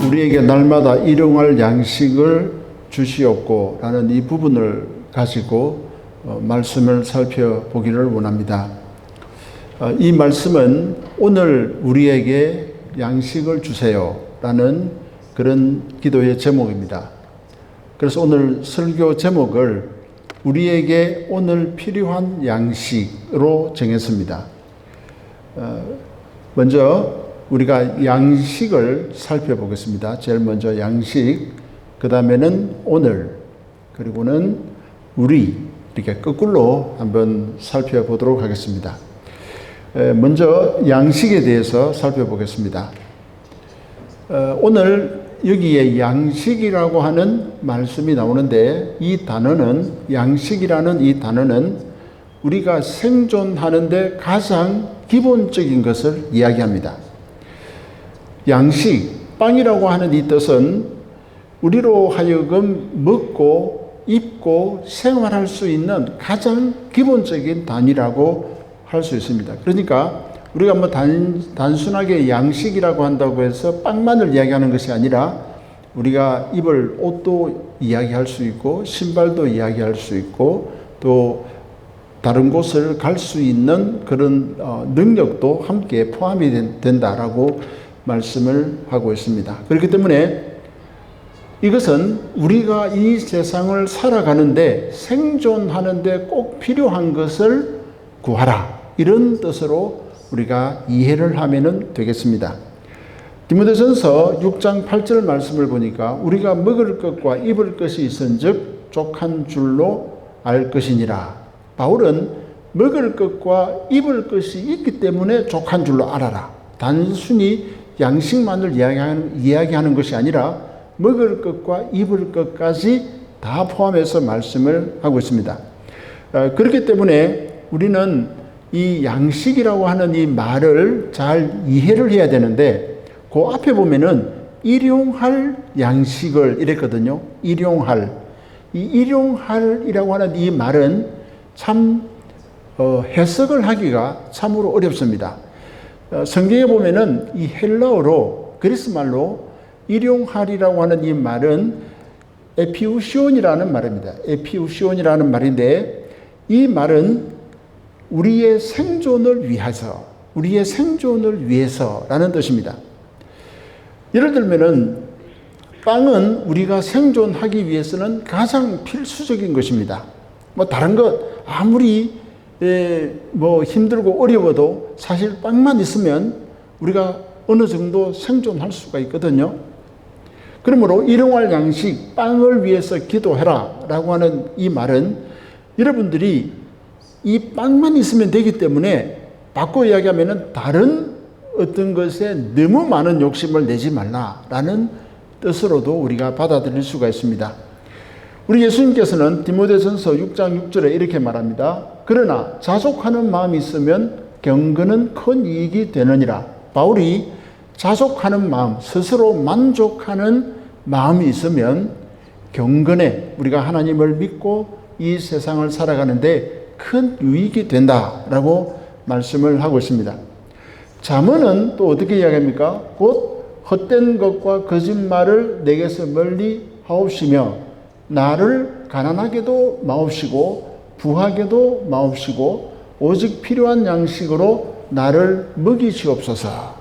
우리에게 날마다 일용할 양식을 주시옵고 라는 이 부분을 가지고 말씀을 살펴보기를 원합니다. 이 말씀은 오늘 우리에게 양식을 주세요 라는 그런 기도의 제목입니다. 그래서 오늘 설교 제목을 우리에게 오늘 필요한 양식으로 정했습니다. 먼저 우리가 양식을 살펴보겠습니다. 제일 먼저 양식, 그 다음에는 오늘, 그리고는 우리, 이렇게 거꾸로 한번 살펴보도록 하겠습니다. 먼저 양식에 대해서 살펴보겠습니다. 오늘 여기에 양식이라고 하는 말씀이 나오는데, 이 단어는, 양식이라는 이 단어는 우리가 생존하는데 가장 기본적인 것을 이야기합니다. 양식, 빵이라고 하는 이 뜻은 우리로 하여금 먹고 입고 생활할 수 있는 가장 기본적인 단위라고 할 수 있습니다. 그러니까 우리가 뭐 단순하게 양식이라고 한다고 해서 빵만을 이야기하는 것이 아니라 우리가 입을 옷도 이야기할 수 있고 신발도 이야기할 수 있고 또 다른 곳을 갈 수 있는 그런 능력도 함께 포함이 된다라고 말씀을 하고 있습니다. 그렇기 때문에 이것은 우리가 이 세상을 살아가는데 생존하는데 꼭 필요한 것을 구하라, 이런 뜻으로 우리가 이해를 하면 되겠습니다. 디모데전서 6장 8절 말씀을 보니까 우리가 먹을 것과 입을 것이 있은즉 족한 줄로 알 것이니라. 바울은 먹을 것과 입을 것이 있기 때문에 족한 줄로 알아라, 단순히 양식만을 이야기하는 것이 아니라 먹을 것과 입을 것까지 다 포함해서 말씀을 하고 있습니다. 그렇기 때문에 우리는 이 양식이라고 하는 이 말을 잘 이해를 해야 되는데, 그 앞에 보면은 일용할 양식을 이랬거든요. 일용할. 이 일용할이라고 하는 이 말은 참 해석을 하기가 참으로 어렵습니다. 성경에 보면은 이 헬라어로, 그리스 말로 일용할이라고 하는 이 말은 에피우시온이라는 말입니다. 에피우시온이라는 말인데, 이 말은 우리의 생존을 위해서, 우리의 생존을 위해서라는 뜻입니다. 예를 들면은 빵은 우리가 생존하기 위해서는 가장 필수적인 것입니다. 뭐 다른 것 아무리 뭐 힘들고 어려워도 사실 빵만 있으면 우리가 어느 정도 생존할 수가 있거든요. 그러므로 일용할 양식, 빵을 위해서 기도해라 라고 하는 이 말은 여러분들이 이 빵만 있으면 되기 때문에 바꿔 이야기하면 다른 어떤 것에 너무 많은 욕심을 내지 말라라는 뜻으로도 우리가 받아들일 수가 있습니다. 우리 예수님께서는 디모데전서 6장 6절에 이렇게 말합니다. 그러나 자족하는 마음이 있으면 경건은 큰 이익이 되느니라. 바울이 자족하는 마음, 스스로 만족하는 마음이 있으면 경건에, 우리가 하나님을 믿고 이 세상을 살아가는데 큰 유익이 된다라고 말씀을 하고 있습니다. 잠언은 또 어떻게 이야기합니까? 곧 헛된 것과 거짓말을 내게서 멀리 하옵시며 나를 가난하게도 마옵시고 부하게도 마옵시고 오직 필요한 양식으로 나를 먹이시옵소서.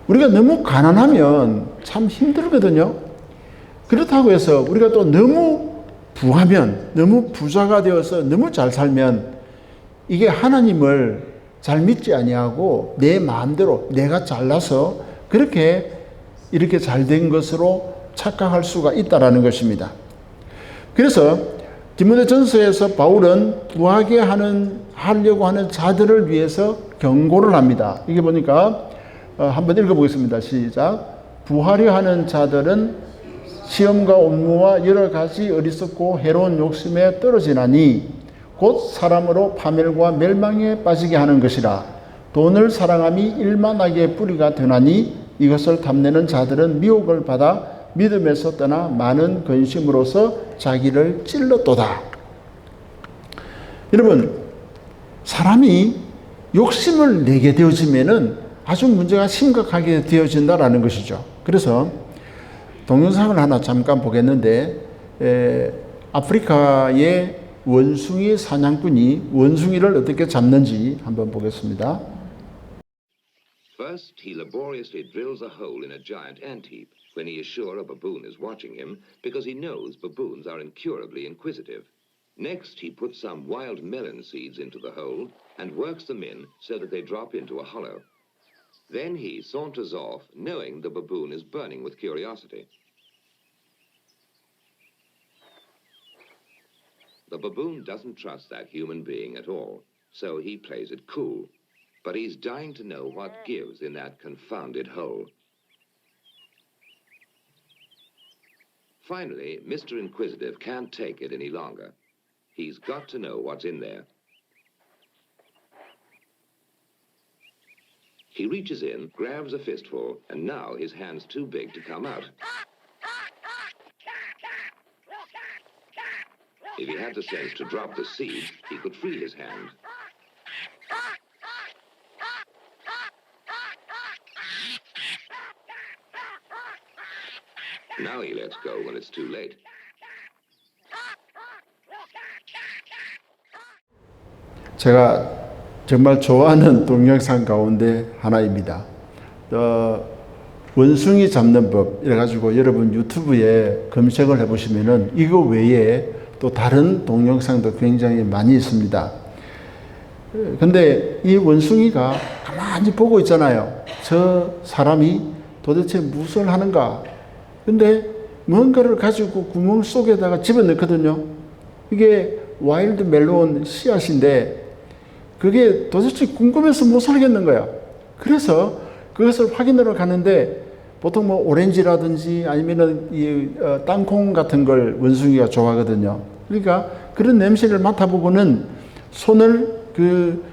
우리가 너무 가난하면 참 힘들거든요. 그렇다고 해서 우리가 또 너무 부하면, 너무 부자가 되어서 너무 잘 살면 이게 하나님을 잘 믿지 아니하고 내 마음대로 내가 잘나서 그렇게 이렇게 잘된 것으로 착각할 수가 있다라는 것입니다. 그래서 디모데전서에서 바울은 부하게 하려고 하는 자들을 위해서 경고를 합니다. 이게 보니까 한번 읽어보겠습니다. 시작. 부하려 하는 자들은 시험과 온무와 여러 가지 어리석고 해로운 욕심에 떨어지나니 곧 사람으로 파멸과 멸망에 빠지게 하는 것이라. 돈을 사랑함이 일만하게 뿌리가 되나니 이것을 탐내는 자들은 미혹을 받아 믿음에서 떠나 많은 근심으로서 자기를 찔렀도다. 여러분, 사람이 욕심을 내게 되어지면은 아주 문제가 심각하게 되어진다라는 것이죠. 그래서 동영상을 하나 잠깐 보겠는데, 아프리카의 원숭이 사냥꾼이 원숭이를 어떻게 잡는지 한번 보겠습니다. First, he laboriously drills a hole in a giant ant heap when he is sure a baboon is watching him because he knows baboons are incurably inquisitive. Next, he puts some wild melon seeds into the hole and works them in so that they drop into a hollow. Then he saunters off, knowing the baboon is burning with curiosity. The baboon doesn't trust that human being at all, so he plays it cool. But he's dying to know what gives in that confounded hole. Finally, Mr. Inquisitive can't take it any longer. He's got to know what's in there. He reaches in, grabs a fistful, and now his hand's too big to come out. If he had the sense to drop the seed, he could free his hand. Now he lets go when it's too late. 제가 정말 좋아하는 동영상 가운데 하나입니다. 원숭이 잡는 법 이래가지고 여러분 유튜브에 검색을 해보시면은 이거 외에 또 다른 동영상도 굉장히 많이 있습니다. 근데 이 원숭이가 가만히 보고 있잖아요. 저 사람이 도대체 무엇을 하는가? 근데 뭔가를 가지고 구멍 속에다가 집어넣거든요. 이게 와일드 멜론 씨앗인데 그게 도대체 궁금해서 못 살겠는 거야. 그래서 그것을 확인하러 가는데 보통 뭐 오렌지라든지 아니면은 이 땅콩 같은 걸 원숭이가 좋아하거든요. 그러니까 그런 냄새를 맡아보고는 손을 그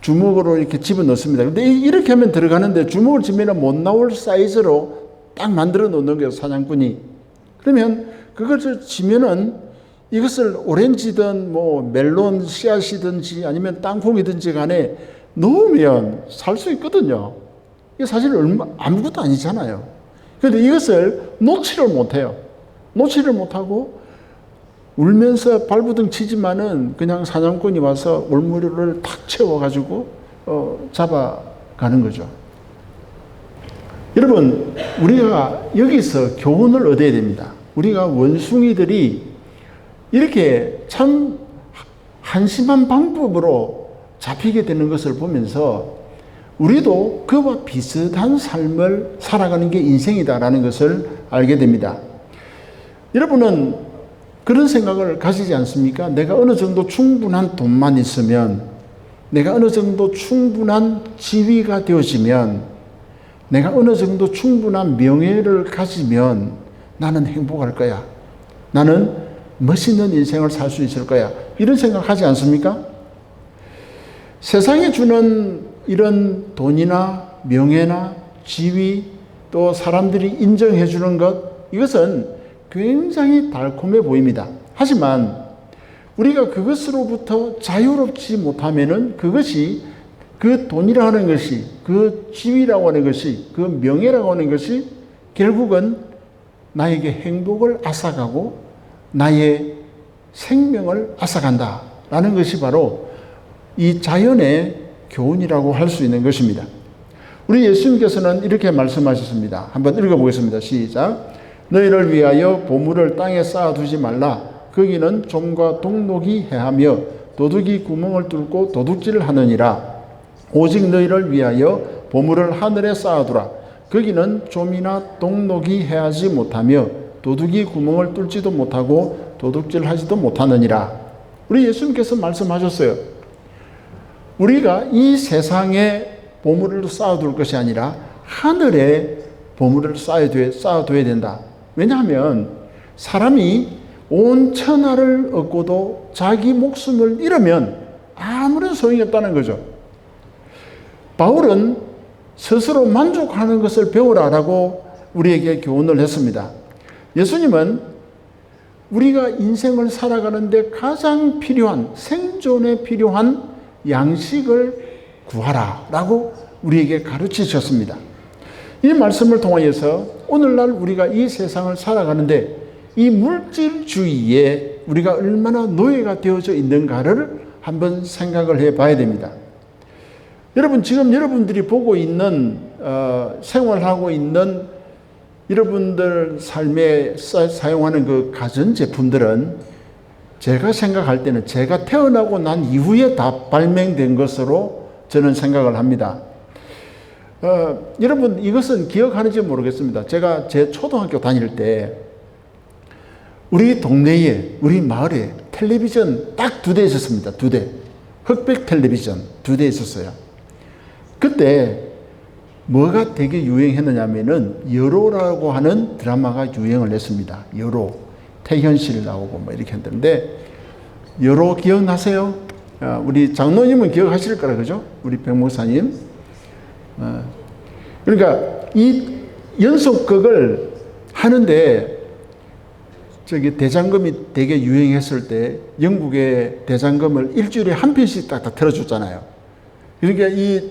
주먹으로 이렇게 집어 넣습니다. 근데 이렇게 하면 들어가는데 주먹을 쥐면 못 나올 사이즈로 딱 만들어 놓는 거예요, 사냥꾼이. 그러면 그것을 쥐면은 이것을 오렌지든 뭐 멜론 씨앗이든지 아니면 땅콩이든지 간에 넣으면 살 수 있거든요. 이게 사실 아무것도 아니잖아요. 그런데 이것을 놓지를 못해요. 놓지를 못하고 울면서 발부둥 치지만은 그냥 사냥꾼이 와서 올무리를 탁 채워가지고 잡아가는 거죠. 여러분, 우리가 여기서 교훈을 얻어야 됩니다. 우리가 원숭이들이 이렇게 참 한심한 방법으로 잡히게 되는 것을 보면서 우리도 그와 비슷한 삶을 살아가는 게 인생이다라는 것을 알게 됩니다. 여러분은 그런 생각을 가지지 않습니까? 내가 어느 정도 충분한 돈만 있으면, 내가 어느 정도 충분한 지위가 되어지면, 내가 어느 정도 충분한 명예를 가지면 나는 행복할 거야. 나는 멋있는 인생을 살 수 있을 거야. 이런 생각 하지 않습니까? 세상에 주는 이런 돈이나 명예나 지위 또 사람들이 인정해 주는 것, 이것은 굉장히 달콤해 보입니다. 하지만 우리가 그것으로부터 자유롭지 못하면은 그것이 그 돈이라 하는 것이, 그 지위라고 하는 것이, 그 명예라고 하는 것이 결국은 나에게 행복을 앗아가고 나의 생명을 앗아간다라는 것이 바로 이 자연의 교훈이라고 할 수 있는 것입니다. 우리 예수님께서는 이렇게 말씀하셨습니다. 한번 읽어보겠습니다. 시작. 너희를 위하여 보물을 땅에 쌓아두지 말라. 거기는 좀과 동록이 해하며 도둑이 구멍을 뚫고 도둑질을 하느니라. 오직 너희를 위하여 보물을 하늘에 쌓아두라. 거기는 좀이나 동록이 해하지 못하며 도둑이 구멍을 뚫지도 못하고 도둑질하지도 못하느니라. 우리 예수님께서 말씀하셨어요. 우리가 이 세상에 보물을 쌓아둘 것이 아니라 하늘에 보물을 쌓아둬야 된다. 왜냐하면 사람이 온 천하를 얻고도 자기 목숨을 잃으면 아무런 소용이 없다는 거죠. 바울은 스스로 만족하는 것을 배우라라고 우리에게 교훈을 했습니다. 예수님은 우리가 인생을 살아가는데 가장 필요한, 생존에 필요한 양식을 구하라 라고 우리에게 가르치셨습니다. 이 말씀을 통하여서 오늘날 우리가 이 세상을 살아가는데 이 물질주의에 우리가 얼마나 노예가 되어져 있는가를 한번 생각을 해봐야 됩니다. 여러분, 지금 여러분들이 보고 있는 생활하고 있는 여러분들 삶에 사용하는 그 가전제품들은 제가 생각할 때는 제가 태어나고 난 이후에 다 발명된 것으로 저는 생각을 합니다. 여러분, 이것은 기억하는지 모르겠습니다. 제가 제 초등학교 다닐 때 우리 동네에, 우리 마을에 텔레비전 딱 2대 있었습니다. 2대. 흑백 텔레비전 2대 있었어요. 그때 뭐가 되게 유행했느냐면은 여로라고 하는 드라마가 유행을 했습니다. 여로. 태현실 나오고 뭐 이렇게 했는데, 여로 기억나세요? 우리 장로님은 기억하실 거라, 그죠? 우리 백 목사님. 그러니까 이 연속극을 하는데 저기 대장금이 되게 유행했을 때 영국의 대장금을 일주일에 한 편씩 딱딱 틀어줬잖아요. 그러니까 이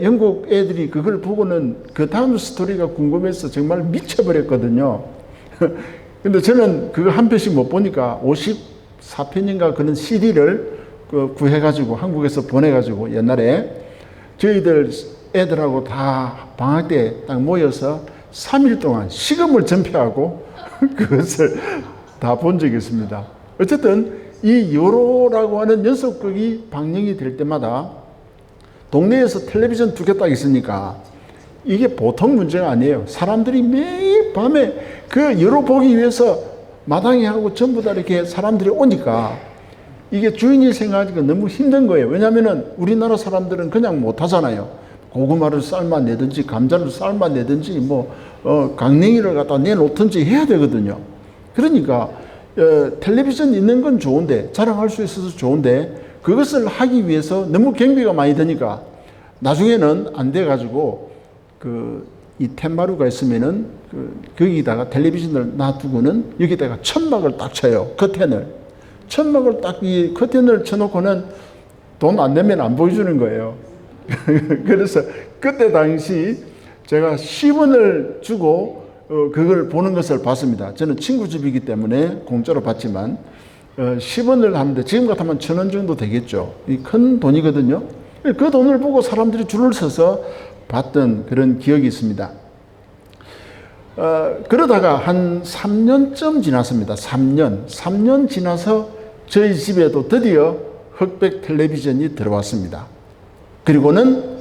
영국 애들이 그걸 보고는 그 다음 스토리가 궁금해서 정말 미쳐버렸거든요. 근데 저는 그거 한 편씩 못 보니까 54편인가 그런 CD를 구해가지고 한국에서 보내가지고 옛날에 저희들 애들하고 다 방학 때 딱 모여서 3일 동안 식음을 전폐하고 그것을 다 본 적이 있습니다. 어쨌든 이 요로라고 하는 연속극이 방영이 될 때마다 동네에서 텔레비전 2개 딱 있으니까 이게 보통 문제가 아니에요. 사람들이 매일 밤에 그 요로 보기 위해서 마당에 하고 전부 다 이렇게 사람들이 오니까 이게 주인이 생각하기가 너무 힘든 거예요. 왜냐하면 우리나라 사람들은 그냥 못 하잖아요. 고구마를 삶아내든지 감자를 삶아내든지 강냉이를 갖다 내놓든지 해야 되거든요. 그러니까 텔레비전 있는 건 좋은데, 자랑할 수 있어서 좋은데, 그것을 하기 위해서 너무 경비가 많이 드니까 나중에는 안 돼가지고 이 텐마루가 있으면은 거기다가 텔레비전을 놔두고는 여기다가 천막을 딱 쳐요. 커튼을. 천막을 딱 이 커튼을 쳐놓고는 돈 안 내면 안 보여주는 거예요. 그래서 그때 당시 제가 10원을 주고 그걸 보는 것을 봤습니다. 저는 친구 집이기 때문에 공짜로 봤지만 10원을 하는데 지금 같으면 1,000원 정도 되겠죠. 이 큰 돈이거든요. 그 돈을 보고 사람들이 줄을 서서 봤던 그런 기억이 있습니다. 그러다가 한 3년쯤 지났습니다. 3년 지나서 저희 집에도 드디어 흑백 텔레비전이 들어왔습니다. 그리고는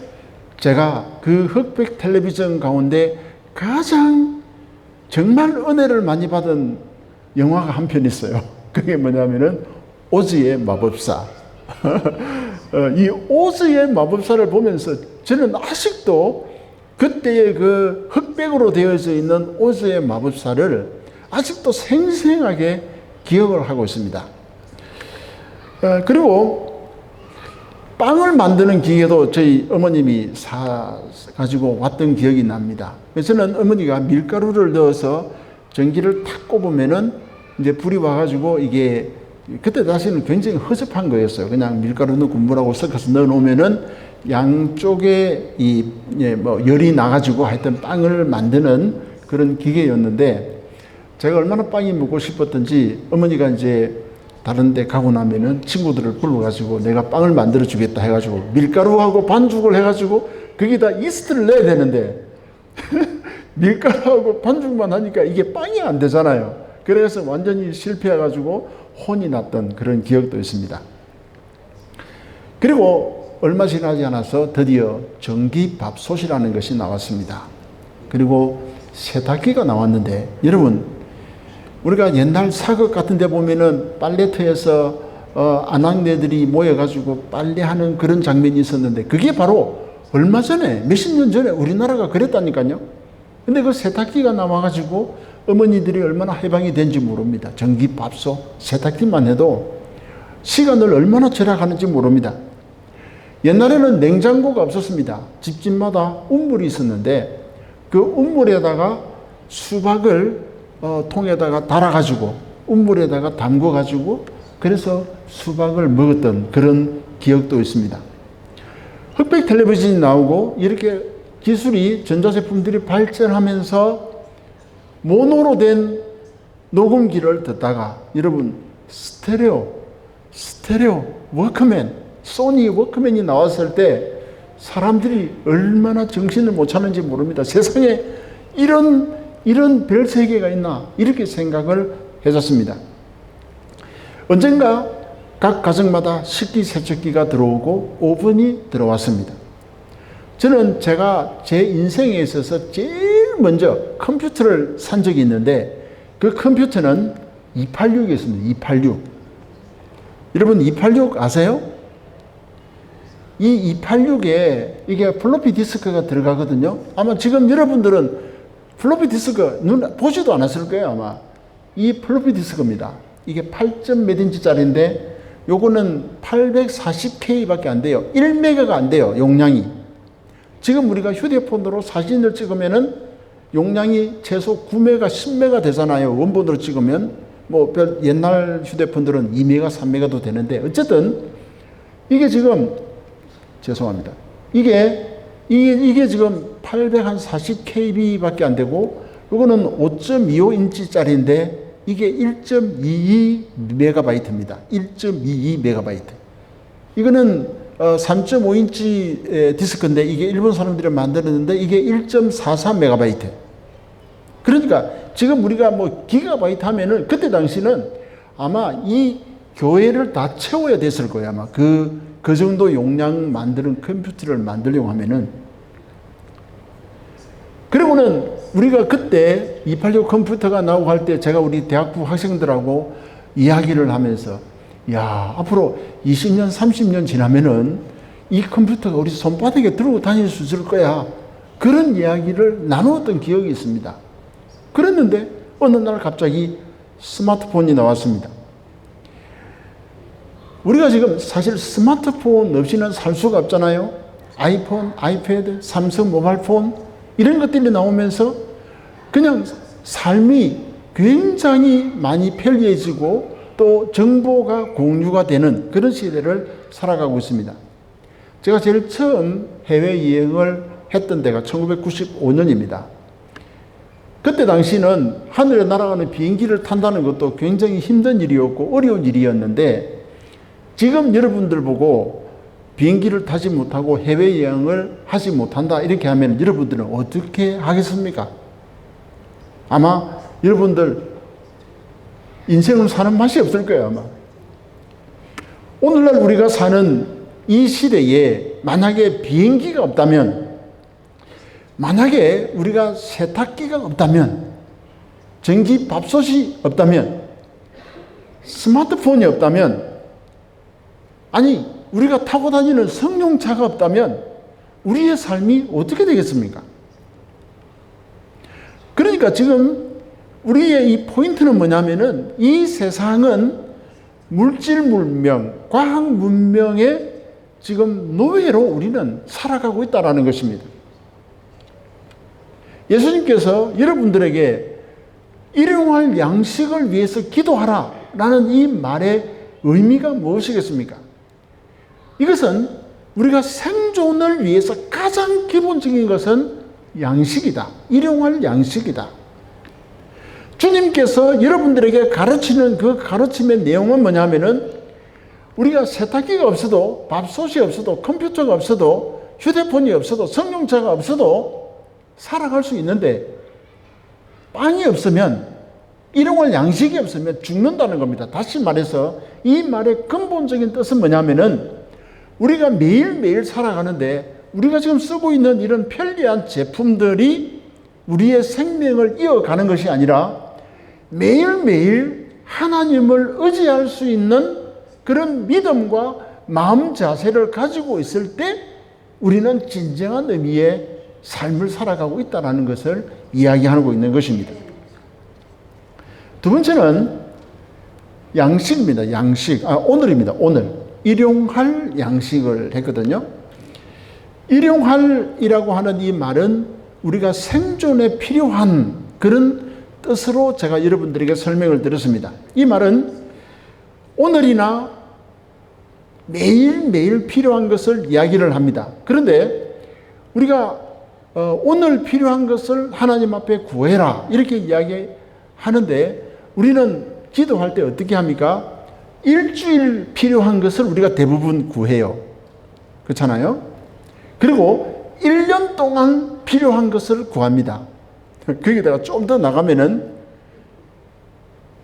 제가 그 흑백 텔레비전 가운데 가장 정말 은혜를 많이 받은 영화가 한 편 있어요. 그게 뭐냐면은 오즈의 마법사. 이 오즈의 마법사를 보면서 저는 아직도 그때의 그 흑백으로 되어져 있는 오즈의 마법사를 아직도 생생하게 기억을 하고 있습니다. 그리고 빵을 만드는 기계도 저희 어머님이 사가지고 왔던 기억이 납니다. 그래서 저는 어머니가 밀가루를 넣어서 전기를 탁 꼽으면은 이제 불이 와가지고 이게 그때 당시에는 굉장히 허접한 거였어요. 그냥 밀가루 넣고 물하고 섞어서 넣어 놓으면은 양쪽에 열이 나가지고 하여튼 빵을 만드는 그런 기계였는데, 제가 얼마나 빵이 먹고 싶었던지 어머니가 이제 다른 데 가고 나면은 친구들을 불러가지고 내가 빵을 만들어 주겠다 해가지고 밀가루하고 반죽을 해가지고 거기다 이스트를 넣어야 되는데 밀가루하고 반죽만 하니까 이게 빵이 안 되잖아요. 그래서 완전히 실패해가지고 혼이 났던 그런 기억도 있습니다. 그리고 얼마 지나지 않아서 드디어 전기밥솥이라는 것이 나왔습니다. 그리고 세탁기가 나왔는데, 여러분, 우리가 옛날 사극 같은 데 보면은 빨래터에서 아낙네들이 모여가지고 빨래하는 그런 장면이 있었는데, 그게 바로 얼마 전에, 몇십 년 전에 우리나라가 그랬다니까요. 근데 그 세탁기가 나와가지고 어머니들이 얼마나 해방이 된지 모릅니다. 전기밥솥, 세탁기만 해도 시간을 얼마나 절약하는지 모릅니다. 옛날에는 냉장고가 없었습니다. 집집마다 운물이 있었는데 그 운물에다가 수박을 통에다가 달아가지고 운물에다가 담궈가지고 그래서 수박을 먹었던 그런 기억도 있습니다. 흑백 텔레비전이 나오고 이렇게 기술이 전자제품들이 발전하면서 모노로 된 녹음기를 듣다가 여러분 스테레오 워크맨, 소니 워크맨이 나왔을 때 사람들이 얼마나 정신을 못 차는지 모릅니다. 세상에 이런 별 세계가 있나 이렇게 생각을 해줬습니다. 언젠가 각 가정마다 식기세척기가 들어오고 오븐이 들어왔습니다. 저는 제가 제 인생에 있어서 제일 먼저 컴퓨터를 산 적이 있는데 그 컴퓨터는 286이었습니다. 286. 여러분 286 아세요? 이 286에 이게 플로피 디스크가 들어가거든요. 아마 지금 여러분들은 플로피 디스크 보지도 않았을 거예요. 아마 이 플로피 디스크입니다. 이게 8점 몇 인치짜리인데 요거는 840K밖에 안 돼요. 1메가가 안 돼요. 용량이. 지금 우리가 휴대폰으로 사진을 찍으면은 용량이 최소 9메가, 10메가 되잖아요. 원본으로 찍으면. 뭐 옛날 휴대폰들은 2메가, 3메가도 되는데 어쨌든 이게 지금 죄송합니다. 이게 지금 840kb밖에 안 되고 이거는 5.25인치짜리인데 이게 1.22메가바이트입니다. 1.22메가바이트. 이거는 3.5인치 디스크인데 이게 일본 사람들이 만들었는데 이게 1.44메가바이트. 그러니까 지금 우리가 뭐 기가바이트 하면은 그때 당시는 아마 이 교회를 다 채워야 됐을 거예요. 아마 그 정도 용량 만드는 컴퓨터를 만들려고 하면은. 그리고는 우리가 그때 286 컴퓨터가 나오고 할 때 제가 우리 대학부 학생들하고 이야기를 하면서 야, 앞으로 20년, 30년 지나면은 이 컴퓨터가 우리 손바닥에 들고 다닐 수 있을 거야. 그런 이야기를 나누었던 기억이 있습니다. 그랬는데 어느 날 갑자기 스마트폰이 나왔습니다. 우리가 지금 사실 스마트폰 없이는 살 수가 없잖아요. 아이폰, 아이패드, 삼성 모바일폰 이런 것들이 나오면서 그냥 삶이 굉장히 많이 편리해지고 또 정보가 공유가 되는 그런 시대를 살아가고 있습니다. 제가 제일 처음 해외여행을 했던 데가 1995년입니다. 그때 당시는 하늘에 날아가는 비행기를 탄다는 것도 굉장히 힘든 일이었고 어려운 일이었는데 지금 여러분들 보고 비행기를 타지 못하고 해외여행을 하지 못한다 이렇게 하면 여러분들은 어떻게 하겠습니까? 아마 여러분들 인생을 사는 맛이 없을 거예요. 아마 오늘날 우리가 사는 이 시대에 만약에 비행기가 없다면, 만약에 우리가 세탁기가 없다면, 전기밥솥이 없다면, 스마트폰이 없다면, 아니 우리가 타고 다니는 승용차가 없다면 우리의 삶이 어떻게 되겠습니까? 그러니까 지금 우리의 이 포인트는 뭐냐면은 이 세상은 물질 문명, 과학 문명의 지금 노예로 우리는 살아가고 있다는 것입니다. 예수님께서 여러분들에게 일용할 양식을 위해서 기도하라 라는 이 말의 의미가 무엇이겠습니까? 이것은 우리가 생존을 위해서 가장 기본적인 것은 양식이다. 일용할 양식이다. 주님께서 여러분들에게 가르치는 그 가르침의 내용은 뭐냐면은 우리가 세탁기가 없어도, 밥솥이 없어도, 컴퓨터가 없어도, 휴대폰이 없어도, 승용차가 없어도 살아갈 수 있는데 빵이 없으면, 일용할 양식이 없으면 죽는다는 겁니다. 다시 말해서 이 말의 근본적인 뜻은 뭐냐면은 우리가 매일매일 살아가는데 우리가 지금 쓰고 있는 이런 편리한 제품들이 우리의 생명을 이어가는 것이 아니라 매일매일 하나님을 의지할 수 있는 그런 믿음과 마음 자세를 가지고 있을 때 우리는 진정한 의미의 삶을 살아가고 있다는 것을 이야기하고 있는 것입니다. 두 번째는 양식입니다. 양식. 오늘입니다. 오늘. 일용할 양식을 했거든요. 일용할이라고 하는 이 말은 우리가 생존에 필요한 그런 뜻으로 제가 여러분들에게 설명을 드렸습니다. 이 말은 오늘이나 매일매일 필요한 것을 이야기를 합니다. 그런데 우리가 오늘 필요한 것을 하나님 앞에 구해라 이렇게 이야기하는데 우리는 기도할 때 어떻게 합니까? 일주일 필요한 것을 우리가 대부분 구해요. 그렇잖아요? 그리고 1년 동안 필요한 것을 구합니다. 거기다가 좀 더 나가면은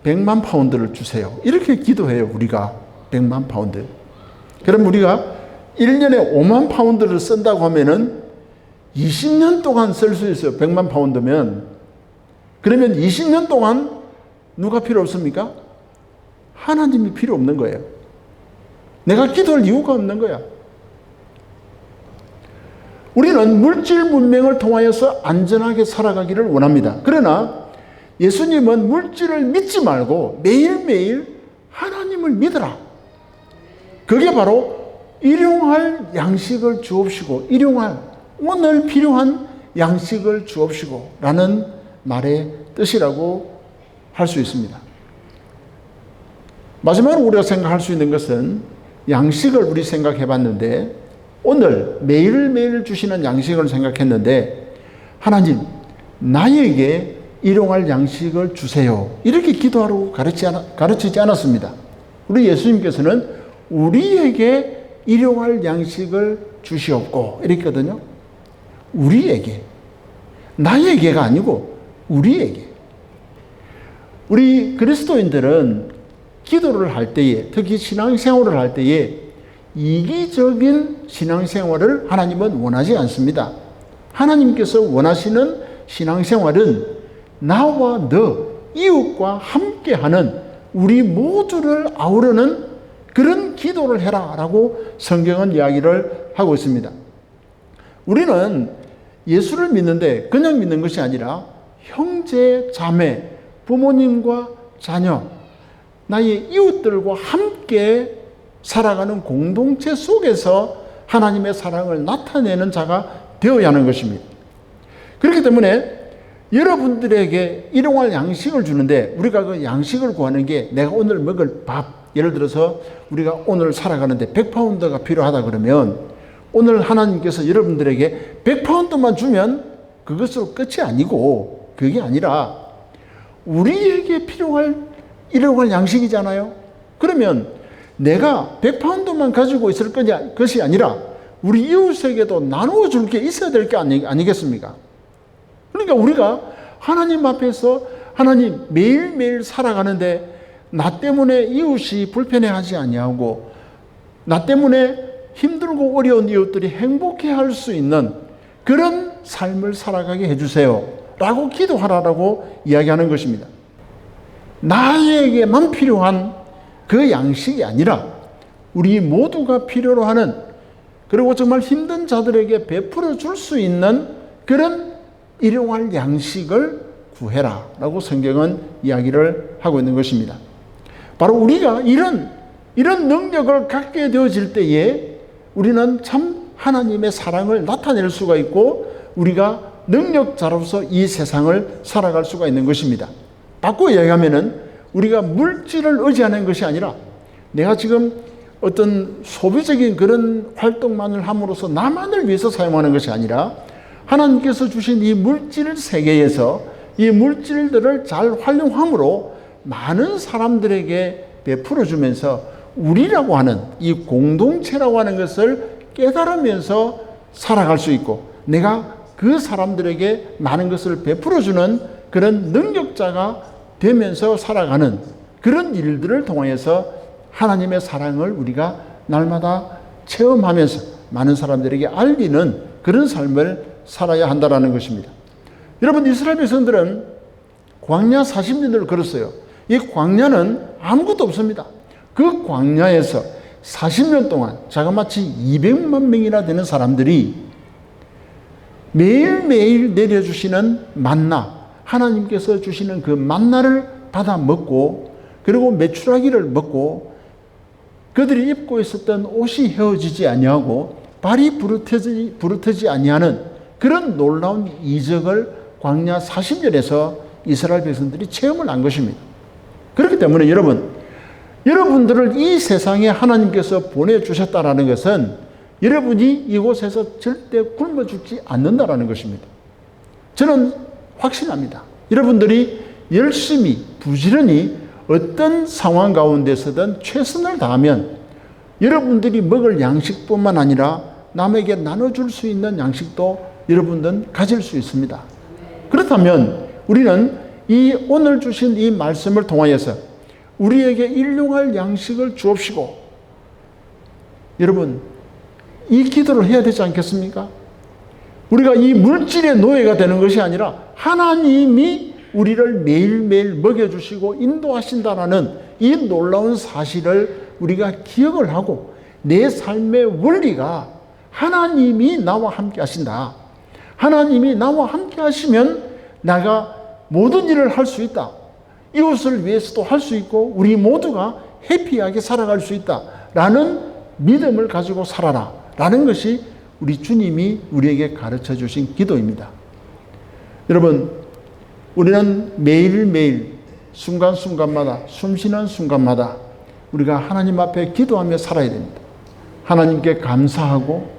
100만 파운드를 주세요. 이렇게 기도해요, 우리가. 100만 파운드. 그럼 우리가 1년에 5만 파운드를 쓴다고 하면은 20년 동안 쓸 수 있어요. 100만 파운드면. 그러면 20년 동안 누가 필요 없습니까? 하나님이 필요 없는 거예요. 내가 기도할 이유가 없는 거야. 우리는 물질 문명을 통하여서 안전하게 살아가기를 원합니다. 그러나 예수님은 물질을 믿지 말고 매일매일 하나님을 믿어라. 그게 바로 일용할 양식을 주옵시고 일용할 오늘 필요한 양식을 주옵시고 라는 말의 뜻이라고 할 수 있습니다. 마지막으로 우리가 생각할 수 있는 것은 양식을 우리 생각해 봤는데 오늘 매일매일 주시는 양식을 생각했는데 하나님 나에게 일용할 양식을 주세요. 이렇게 기도하라고 가르치지 않았습니다. 우리 예수님께서는 우리에게 일용할 양식을 주시옵고 이랬거든요. 우리에게. 나에게가 아니고 우리에게. 우리 그리스도인들은 기도를 할 때에 특히 신앙생활을 할 때에 이기적인 신앙생활을 하나님은 원하지 않습니다. 하나님께서 원하시는 신앙생활은 나와 너, 이웃과 함께하는 우리 모두를 아우르는 그런 기도를 해라 라고 성경은 이야기를 하고 있습니다. 우리는 예수를 믿는데 그냥 믿는 것이 아니라 형제, 자매, 부모님과 자녀, 나의 이웃들과 함께 살아가는 공동체 속에서 하나님의 사랑을 나타내는 자가 되어야 하는 것입니다. 그렇기 때문에 여러분들에게 일용할 양식을 주는데 우리가 그 양식을 구하는 게 내가 오늘 먹을 밥, 예를 들어서 우리가 오늘 살아가는데 100파운드가 필요하다 그러면 오늘 하나님께서 여러분들에게 100파운드만 주면 그것으로 끝이 아니고 그게 아니라 우리에게 필요할 일용할 양식이잖아요. 그러면 내가 100파운드만 가지고 있을 것이 아니라 우리 이웃에게도 나누어 줄 게 있어야 될 게 아니겠습니까? 그러니까 우리가 하나님 앞에서 하나님 매일매일 살아가는데 나 때문에 이웃이 불편해하지 아니하고 나 때문에 힘들고 어려운 이웃들이 행복해할 수 있는 그런 삶을 살아가게 해주세요 라고 기도하라고 이야기하는 것입니다. 나에게만 필요한 그 양식이 아니라 우리 모두가 필요로 하는 그리고 정말 힘든 자들에게 베풀어 줄 수 있는 그런 일용할 양식을 구해라 라고 성경은 이야기를 하고 있는 것입니다. 바로 우리가 이런 능력을 갖게 되어질 때에 우리는 참 하나님의 사랑을 나타낼 수가 있고 우리가 능력자로서 이 세상을 살아갈 수가 있는 것입니다. 바꿔 이야기하면은 우리가 물질을 의지하는 것이 아니라 내가 지금 어떤 소비적인 그런 활동만을 함으로써 나만을 위해서 사용하는 것이 아니라 하나님께서 주신 이 물질 세계에서 이 물질들을 잘 활용함으로 많은 사람들에게 베풀어 주면서 우리라고 하는 이 공동체라고 하는 것을 깨달으면서 살아갈 수 있고 내가 그 사람들에게 많은 것을 베풀어 주는 그런 능력자가 되면서 살아가는 그런 일들을 통하여서 하나님의 사랑을 우리가 날마다 체험하면서 많은 사람들에게 알리는 그런 삶을 살아야 한다는 것입니다. 여러분 이스라엘 백성들은 광야 40년을 걸었어요. 이 광야는 아무것도 없습니다. 그 광야에서 40년 동안 자그마치 200만 명이나 되는 사람들이 매일매일 내려주시는 만나 하나님께서 주시는 그 만나를 받아 먹고 그리고 메추라기를 먹고 그들이 입고 있었던 옷이 헤어지지 아니하고 발이 부르트지 아니하는 그런 놀라운 이적을 광야 40년에서 이스라엘 백성들이 체험을 한 것입니다. 그렇기 때문에 여러분들을 이 세상에 하나님께서 보내주셨다라는 것은 여러분이 이곳에서 절대 굶어 죽지 않는다라는 것입니다. 저는 확신합니다. 여러분들이 열심히 부지런히 어떤 상황 가운데서든 최선을 다하면 여러분들이 먹을 양식뿐만 아니라 남에게 나눠줄 수 있는 양식도 여러분들은 가질 수 있습니다. 그렇다면 우리는 이 오늘 주신 이 말씀을 통하여서 우리에게 일용할 양식을 주옵시고, 여러분 이 기도를 해야 되지 않겠습니까? 우리가 이 물질의 노예가 되는 것이 아니라 하나님이 우리를 매일매일 먹여주시고 인도하신다라는 이 놀라운 사실을 우리가 기억을 하고, 내 삶의 원리가 하나님이 나와 함께 하신다. 하나님이 나와 함께 하시면 내가 모든 일을 할 수 있다. 이웃을 위해서도 할 수 있고 우리 모두가 해피하게 살아갈 수 있다. 라는 믿음을 가지고 살아라. 라는 것이 우리 주님이 우리에게 가르쳐 주신 기도입니다. 여러분, 우리는 매일매일 순간순간마다, 숨쉬는 순간마다 우리가 하나님 앞에 기도하며 살아야 됩니다. 하나님께 감사하고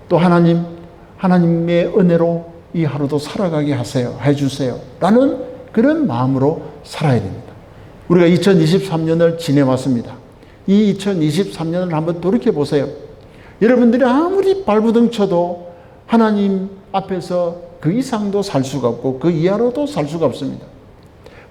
또 하나님의 은혜로 이 하루도 살아가게 해주세요. 라는 그런 마음으로 살아야 됩니다. 우리가 2023년을 지내왔습니다. 이 2023년을 한번 돌이켜보세요. 여러분들이 아무리 발부둥 쳐도 하나님 앞에서 그 이상도 살 수가 없고 그 이하로도 살 수가 없습니다.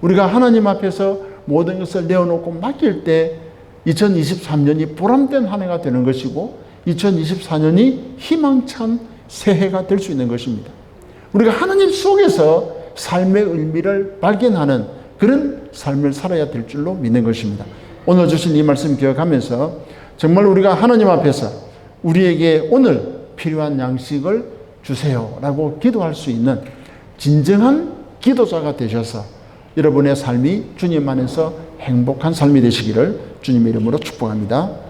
우리가 하나님 앞에서 모든 것을 내어놓고 맡길 때 2023년이 보람된 한 해가 되는 것이고 2024년이 희망찬 새해가 될 수 있는 것입니다. 우리가 하나님 속에서 삶의 의미를 발견하는 그런 삶을 살아야 될 줄로 믿는 것입니다. 오늘 주신 이 말씀 기억하면서 정말 우리가 하나님 앞에서 우리에게 오늘 필요한 양식을 주세요라고 기도할 수 있는 진정한 기도자가 되셔서 여러분의 삶이 주님 안에서 행복한 삶이 되시기를 주님의 이름으로 축복합니다.